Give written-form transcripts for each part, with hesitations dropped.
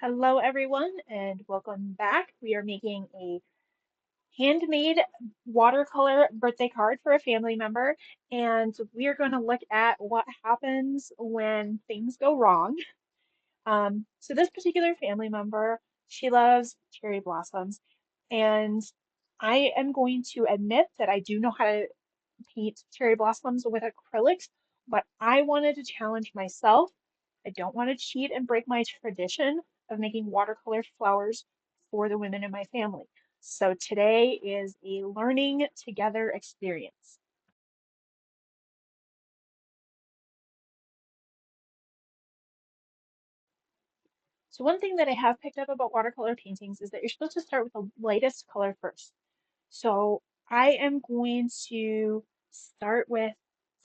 Hello, everyone, and welcome back. We are making a handmade watercolor birthday card for a family member, and we are going to look at what happens when things go wrong. So this particular family member, she loves cherry blossoms, and I am going to admit that I do know how to paint cherry blossoms with acrylics, but I wanted to challenge myself. I don't want to cheat and break my tradition of making watercolor flowers for the women in my family. So today is a learning together experience. So one thing that I have picked up about watercolor paintings is that you're supposed to start with the lightest color first. So I am going to start with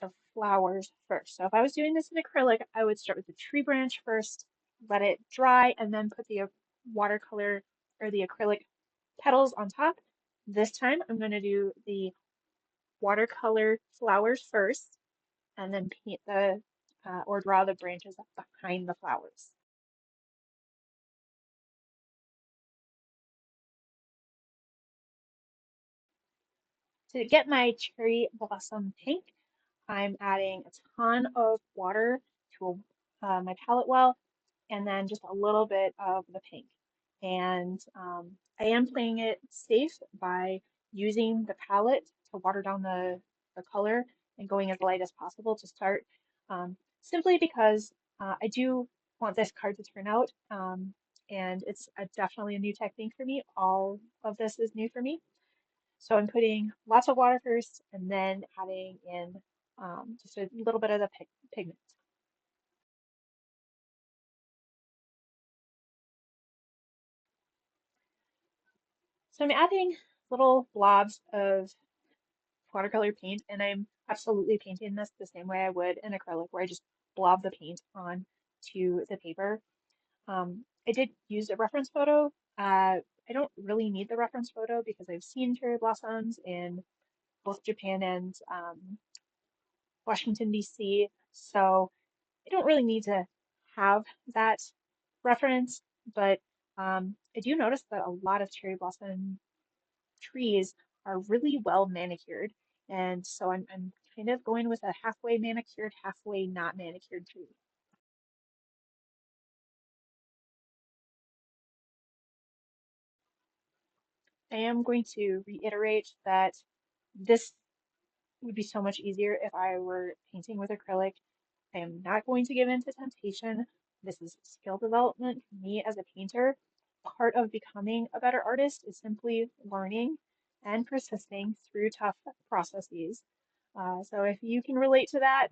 the flowers first. So if I was doing this in acrylic, I would start with the tree branch first, let it dry, and then put the watercolor or the acrylic petals on top. This time I'm going to do the watercolor flowers first and then paint the or draw the branches up behind the flowers. To get my cherry blossom pink, I'm adding a ton of water to my palette well, and then just a little bit of the pink. And I am playing it safe by using the palette to water down the color and going as light as possible to start, simply because I do want this card to turn out. And it's definitely a new technique for me. All of this is new for me. So I'm putting lots of water first and then adding in just a little bit of the pigment. So I'm adding little blobs of watercolor paint, and I'm absolutely painting this the same way I would an acrylic, where I just blob the paint on to the paper. I did use a reference photo. I don't really need the reference photo because I've seen cherry blossoms in both Japan and Washington, D.C. So I don't really need to have that reference, but I do notice that a lot of cherry blossom trees are really well manicured. And so I'm kind of going with a halfway manicured, halfway not manicured tree. I am going to reiterate that this would be so much easier if I were painting with acrylic. I am not going to give in to temptation. This is skill development for me as a painter. Part of becoming a better artist is simply learning and persisting through tough processes. So if you can relate to that,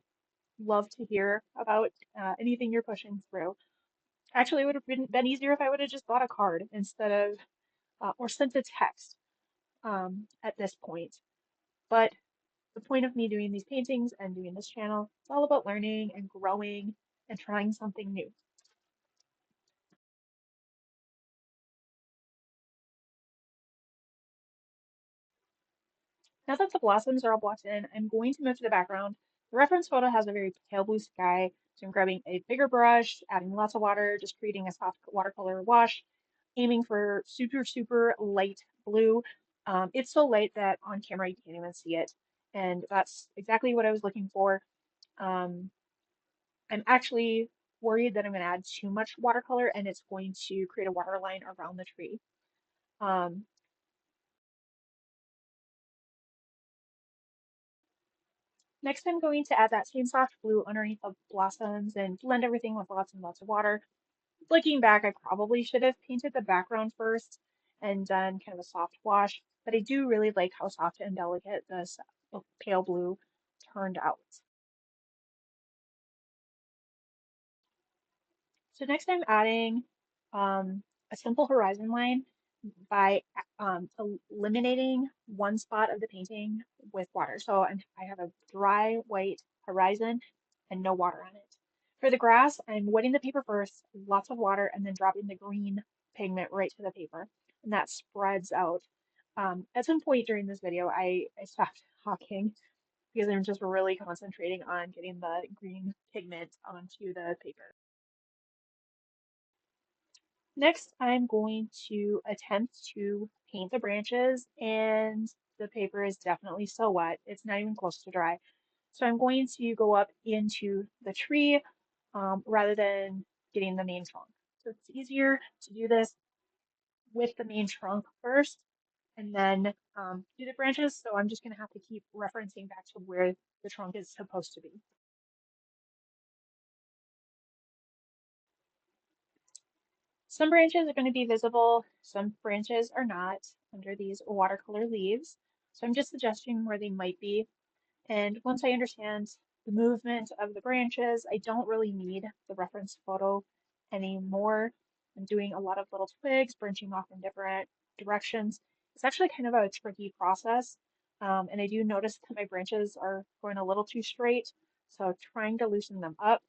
love to hear about anything you're pushing through. Actually, it would have been easier if I would have just bought a card instead of or sent a text at this point. But the point of me doing these paintings and doing this channel, it's all about learning and growing and trying something new. Now that the blossoms are all blocked in, I'm going to move to the background. The reference photo has a very pale blue sky, so I'm grabbing a bigger brush, adding lots of water, just creating a soft watercolor wash, aiming for super, super light blue. It's so light that on camera you can't even see it, and that's exactly what I was looking for. Um, I'm actually worried that I'm going to add too much watercolor and it's going to create a water line around the tree. Um, Next, I'm going to add that same soft blue underneath the blossoms and blend everything with lots and lots of water. Looking back, I probably should have painted the background first and done kind of a soft wash, but I do really like how soft and delicate this pale blue turned out. So next I'm adding a simple horizon line by eliminating one spot of the painting with water. So I have a dry white horizon and no water on it. For the grass, I'm wetting the paper first, lots of water, and then dropping the green pigment right to the paper. And that spreads out. At some point during this video, I stopped talking because I'm just really concentrating on getting the green pigment onto the paper. Next, I'm going to attempt to paint the branches, and the paper is definitely so wet. It's not even close to dry. So I'm going to go up into the tree rather than getting the main trunk. So it's easier to do this with the main trunk first and then do the branches. So I'm just going to have to keep referencing back to where the trunk is supposed to be. Some branches are going to be visible, some branches are not under these watercolor leaves. So I'm just suggesting where they might be. And once I understand the movement of the branches, I don't really need the reference photo anymore. I'm doing a lot of little twigs branching off in different directions. It's actually kind of a tricky process. And I do notice that my branches are going a little too straight. So trying to loosen them up.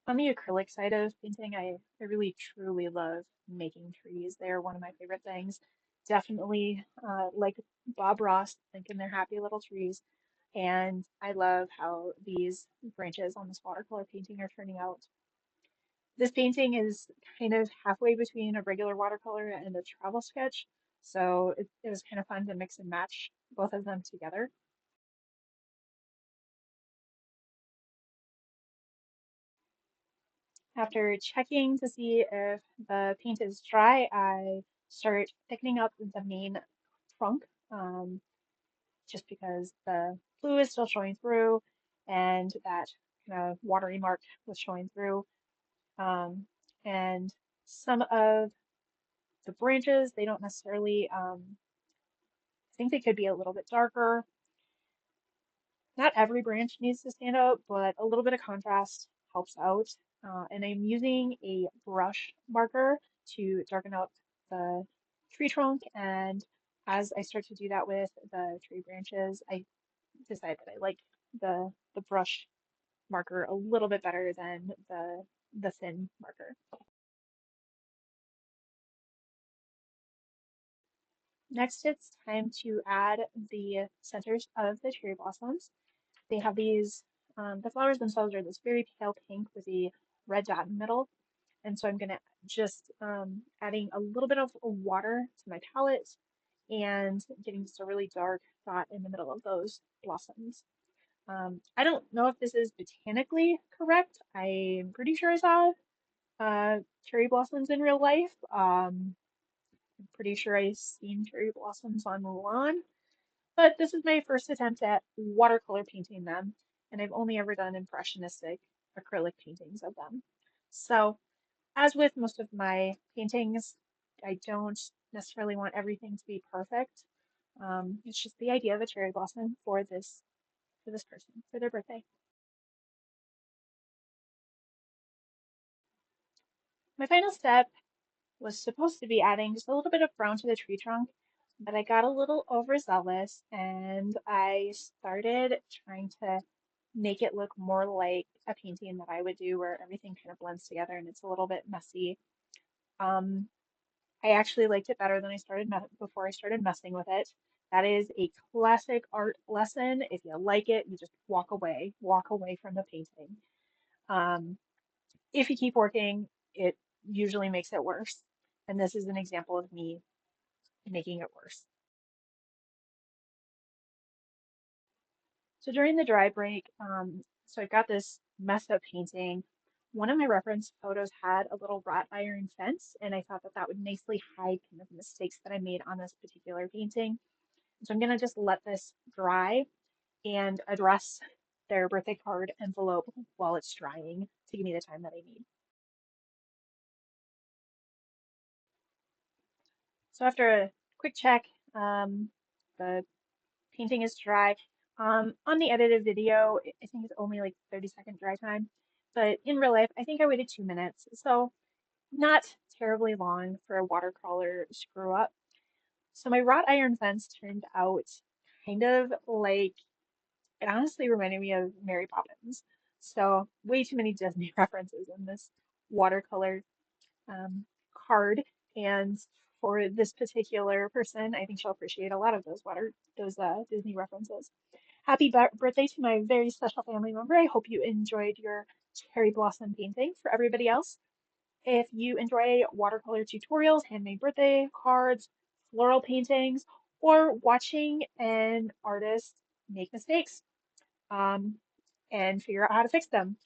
On the acrylic side of painting, I really truly love making trees. They're one of my favorite things. Definitely like Bob Ross, thinking they're happy little trees. And I love how these branches on this watercolor painting are turning out. This painting is kind of halfway between a regular watercolor and a travel sketch. So it was kind of fun to mix and match both of them together. After checking to see if the paint is dry, I start thickening up the main trunk um, just because the blue is still showing through and that kind of watery mark was showing through. Um, and some of the branches, they don't necessarily, I think they could be a little bit darker. Not every branch needs to stand out, but a little bit of contrast helps out. And I'm using a brush marker to darken up the tree trunk. And as I start to do that with the tree branches, I decide that I like the brush marker a little bit better than the thin marker. Next, it's time to add the centers of the cherry blossoms. They have these, the flowers themselves are this very pale pink with a red dot in the middle. And so I'm going to just adding a little bit of water to my palette and getting just a really dark dot in the middle of those blossoms. I don't know if this is botanically correct. I'm pretty sure I saw cherry blossoms in real life. I'm pretty sure I've seen cherry blossoms on Mulan. But this is my first attempt at watercolor painting them, and I've only ever done impressionistic acrylic paintings of them. So, as with most of my paintings, I don't necessarily want everything to be perfect. It's just the idea of a cherry blossom for this person for their birthday. My final step was supposed to be adding just a little bit of brown to the tree trunk, but I got a little overzealous and I started trying to make it look more like a painting that I would do where everything kind of blends together and it's a little bit messy. Um, I actually liked it better than before I started messing with it. That is a classic art lesson. If you like it, you just walk away from the painting. Um, if you keep working, it usually makes it worse. And this is an example of me making it worse. So during the dry break, so I've got this messed up painting. One of my reference photos had a little wrought iron fence, and I thought that that would nicely hide kind of the mistakes that I made on this particular painting. So I'm gonna just let this dry and address their birthday card envelope while it's drying to give me the time that I need. So after a quick check, the painting is dry. On the edited video, I think it's only like 30-second dry time, but in real life, I think I waited 2 minutes. So not terribly long for a watercolor screw up. So my wrought iron fence turned out kind of like, it honestly reminded me of Mary Poppins. So way too many Disney references in this watercolor um, card. And for this particular person, I think she'll appreciate a lot of those Disney references. Happy birthday to my very special family member. I hope you enjoyed your cherry blossom painting for everybody else. If you enjoy watercolor tutorials, handmade birthday cards, floral paintings, or watching an artist make mistakes um, and figure out how to fix them,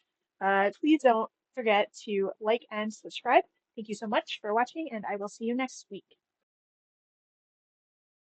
please don't forget to like and subscribe. Thank you so much for watching, and I will see you next week.